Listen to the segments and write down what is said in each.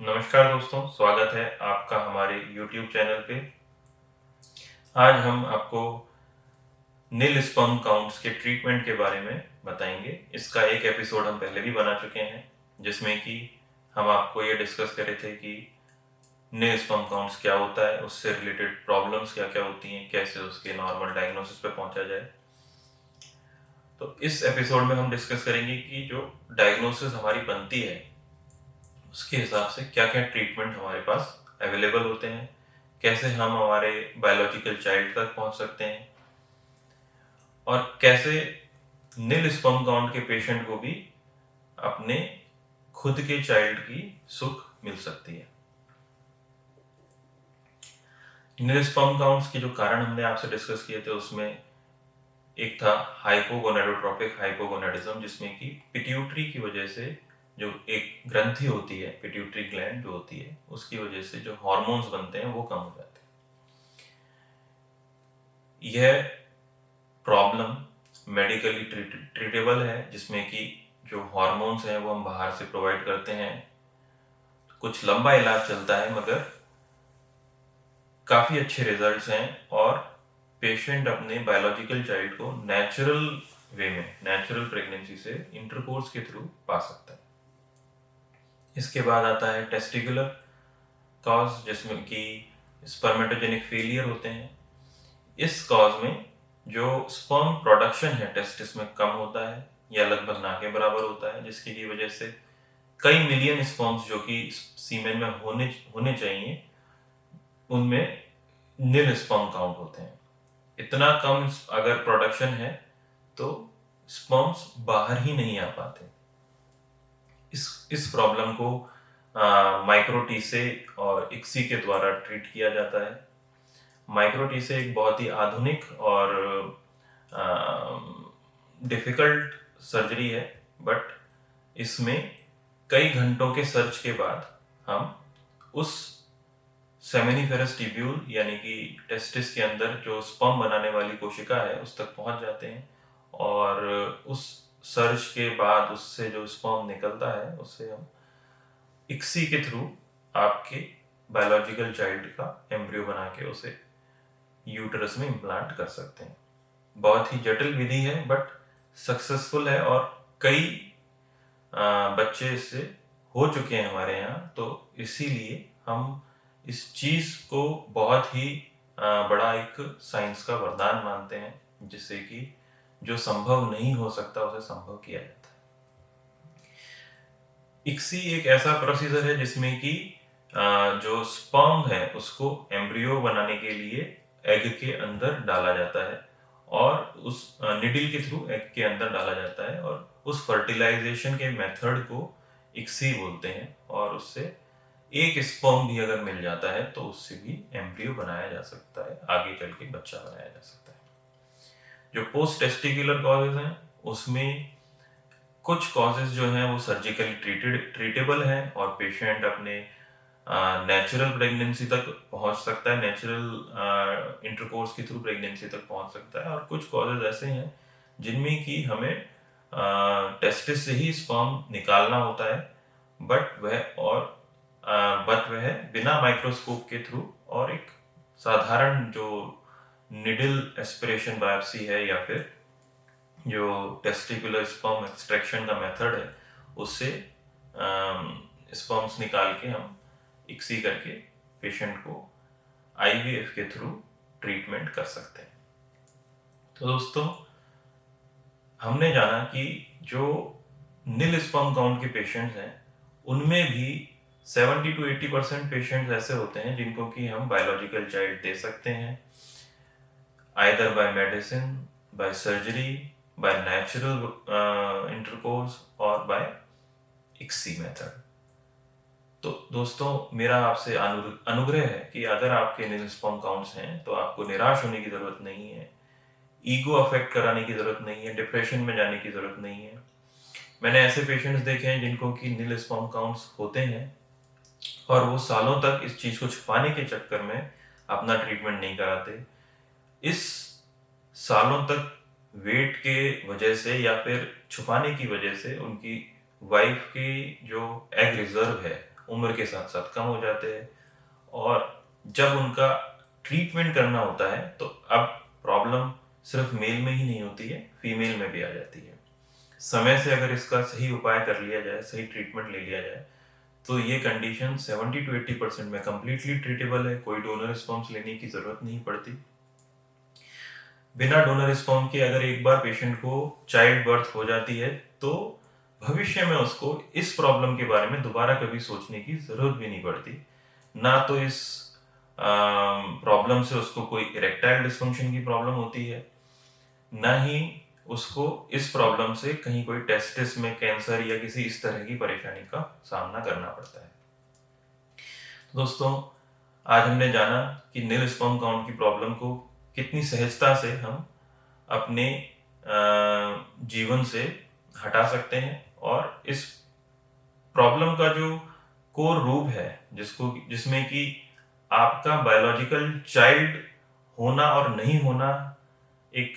नमस्कार दोस्तों, स्वागत है आपका हमारे YouTube चैनल पे। आज हम आपको नील स्पर्म काउंट्स के ट्रीटमेंट के बारे में बताएंगे। इसका एक एपिसोड हम पहले भी बना चुके हैं, जिसमें कि हम आपको ये डिस्कस करे थे कि नील स्पर्म काउंट्स क्या होता है, उससे रिलेटेड प्रॉब्लम्स क्या क्या होती हैं, कैसे उसके नॉर्मल डायग्नोसिस पे पहुंचा जाए। तो इस एपिसोड में हम डिस्कस करेंगे कि जो डायग्नोसिस हमारी बनती है उसके हिसाब से क्या क्या ट्रीटमेंट हमारे पास अवेलेबल होते हैं, कैसे हम हमारे बायोलॉजिकल चाइल्ड तक पहुंच सकते हैं और कैसे नील स्पर्म काउंट के पेशेंट को भी अपने खुद के चाइल्ड की सुख मिल सकती है। नील स्पर्म काउंट्स के जो कारण हमने आपसे डिस्कस किए थे उसमें एक था हाइपोगोनाडोट्रोपिक हाइपोगोनाडिज्म, जिसमें कि पिट्यूटरी की वजह से जो एक ग्रंथि होती है, पिट्यूटरी ग्लैंड जो होती है, उसकी वजह से जो हार्मोन्स बनते हैं वो कम हो जाते हैं। यह प्रॉब्लम मेडिकली ट्रीटेबल है, जिसमें कि जो हार्मोन्स हैं वो हम बाहर से प्रोवाइड करते हैं। कुछ लंबा इलाज चलता है मगर काफ़ी अच्छे रिजल्ट्स हैं और पेशेंट अपने बायोलॉजिकल चाइल्ड को नेचुरल वे में, नेचुरल प्रेगनेंसी से इंटरकोर्स के थ्रू पा सकता है। इसके बाद आता है टेस्टिकुलर कॉज, जिसमें कि स्पर्मेटोजेनिक फेलियर होते हैं। इस कॉज में जो स्पर्म प्रोडक्शन है टेस्टिस में कम होता है या लगभग ना के बराबर होता है, जिसकी की वजह से कई मिलियन स्पर्म्स जो कि सीमेन में होने चाहिए उनमें नील स्पर्म काउंट होते हैं। इतना कम अगर प्रोडक्शन है तो स्पर्म्स बाहर ही नहीं आ पाते। इस प्रॉब्लम को माइक्रोटीसे और इक्सी के द्वारा ट्रीट किया जाता है। माइक्रोटीसे एक बहुत ही आधुनिक और डिफिकल्ट सर्जरी है, बट इसमें कई घंटों के सर्च के बाद हम उस सेमिनिफेरस ट्यूब्यूल यानी कि टेस्टिस के अंदर जो स्पर्म बनाने वाली कोशिका है उस तक पहुंच जाते हैं और उस सर्च के बाद उससे जो स्पर्म निकलता है उससे हम इक्सी के थ्रू आपके बायोलॉजिकल चाइल्ड का एम्ब्रियो बना के उसे यूटरस में इम्प्लांट कर सकते हैं। बहुत ही जटिल विधि है बट सक्सेसफुल है और कई बच्चे इससे हो चुके हैं हमारे यहाँ। तो इसीलिए हम इस चीज को बहुत ही बड़ा एक साइंस का वरदान मानते हैं, जिससे कि जो संभव नहीं हो सकता उसे संभव किया जाता है। इक्सी एक ऐसा प्रोसीजर है जिसमें कि जो स्पर्म है उसको एम्ब्रियो बनाने के लिए एग के अंदर डाला जाता है और उस निडल के थ्रू एग के अंदर डाला जाता है और उस फर्टिलाइजेशन के मेथड को इक्सी बोलते हैं। और उससे एक स्पर्म भी अगर मिल जाता है तो उससे भी एम्ब्रियो बनाया जा सकता है, आगे चल के बच्चा बनाया जा सकता है। जो पोस्ट टेस्टिकुलर कॉजेज हैं उसमें कुछ कॉजेज जो हैं वो सर्जिकली ट्रीटेबल हैं और पेशेंट अपने नेचुरल प्रेगनेंसी तक पहुंच सकता है, नेचुरल इंटरकोर्स के थ्रू प्रेगनेंसी तक पहुंच सकता है। और कुछ कॉजेज ऐसे हैं जिनमें कि हमें टेस्टिस से ही स्पर्म निकालना होता है, बट वह बिना माइक्रोस्कोप के थ्रू और एक साधारण जो निडल एस्पिरेशन बायोप्सी है या फिर जो टेस्टिकुलर स्पर्म एक्सट्रैक्शन का मेथड है उससे स्पर्म्स निकाल के हम इक्सी करके पेशेंट को आईवीएफ के थ्रू ट्रीटमेंट कर सकते हैं। तो दोस्तों, हमने जाना कि जो नील स्पर्म काउंट के पेशेंट्स हैं उनमें भी 70 to 80% पेशेंट्स ऐसे होते हैं जिनको कि हम बायोलॉजिकल चाइल्ड दे सकते हैं, either by medicine, by surgery, by natural intercourse और बाय इक्सी मेथड। तो दोस्तों, मेरा आपसे अनुग्रह है कि अगर आपके नील स्पर्म काउंट्स हैं तो आपको निराश होने की जरूरत नहीं है, ईगो अफेक्ट कराने की जरूरत नहीं है, डिप्रेशन में जाने की जरूरत नहीं है। मैंने ऐसे पेशेंट्स देखे हैं जिनको कि नील स्पर्म काउंट्स होते हैं और वो सालों तक इस चीज को छुपाने के चक्कर में अपना ट्रीटमेंट नहीं कराते। इस सालों तक वेट के वजह से या फिर छुपाने की वजह से उनकी वाइफ की जो एग रिजर्व है उम्र के साथ साथ कम हो जाते हैं, और जब उनका ट्रीटमेंट करना होता है तो अब प्रॉब्लम सिर्फ मेल में ही नहीं होती है, फीमेल में भी आ जाती है। समय से अगर इसका सही उपाय कर लिया जाए, सही ट्रीटमेंट ले लिया जाए, तो ये कंडीशन 70 to 80% में कम्प्लीटली ट्रीटेबल है। कोई डोनर रिस्पॉन्स लेने की जरूरत नहीं पड़ती। बिना डोनर रिस्पॉन्स के अगर एक बार पेशेंट को चाइल्ड बर्थ हो जाती है तो भविष्य में उसको इस प्रॉब्लम के बारे में दोबारा कभी सोचने की जरूरत भी नहीं पड़ती। ना तो इस प्रॉब्लम से उसको कोई इरेक्टाइल डिस्फंक्शन की प्रॉब्लम होती है, ना ही उसको इस प्रॉब्लम से कहीं कोई टेस्टिस में कैंसर या किसी इस तरह की परेशानी का सामना करना पड़ता है। तो दोस्तों, आज हमने जाना कि नील स्पर्म काउंट की प्रॉब्लम को कितनी सहजता से हम अपने जीवन से हटा सकते हैं, और इस प्रॉब्लम का जो कोर रूप है जिसमें कि आपका बायोलॉजिकल चाइल्ड होना और नहीं होना एक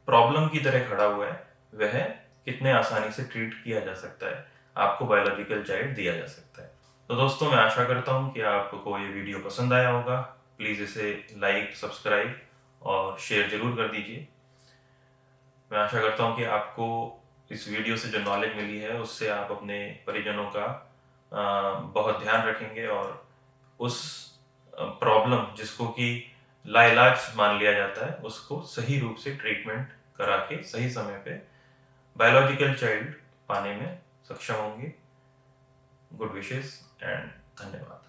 प्रॉब्लम की तरह खड़ा हुआ है, वह कितने आसानी से ट्रीट किया जा सकता है, आपको बायोलॉजिकल चाइल्ड दिया जा सकता है। तो दोस्तों, मैं आशा करता हूँ कि आपको ये वीडियो पसंद आया होगा। प्लीज़ इसे लाइक, सब्सक्राइब और शेयर जरूर कर दीजिए। मैं आशा करता हूँ कि आपको इस वीडियो से जो नॉलेज मिली है उससे आप अपने परिजनों का बहुत ध्यान रखेंगे, और उस प्रॉब्लम जिसको कि लाइलाज मान लिया जाता है उसको सही रूप से ट्रीटमेंट करा के सही समय पे बायोलॉजिकल चाइल्ड पाने में सक्षम होंगे। गुड विशेस एंड धन्यवाद।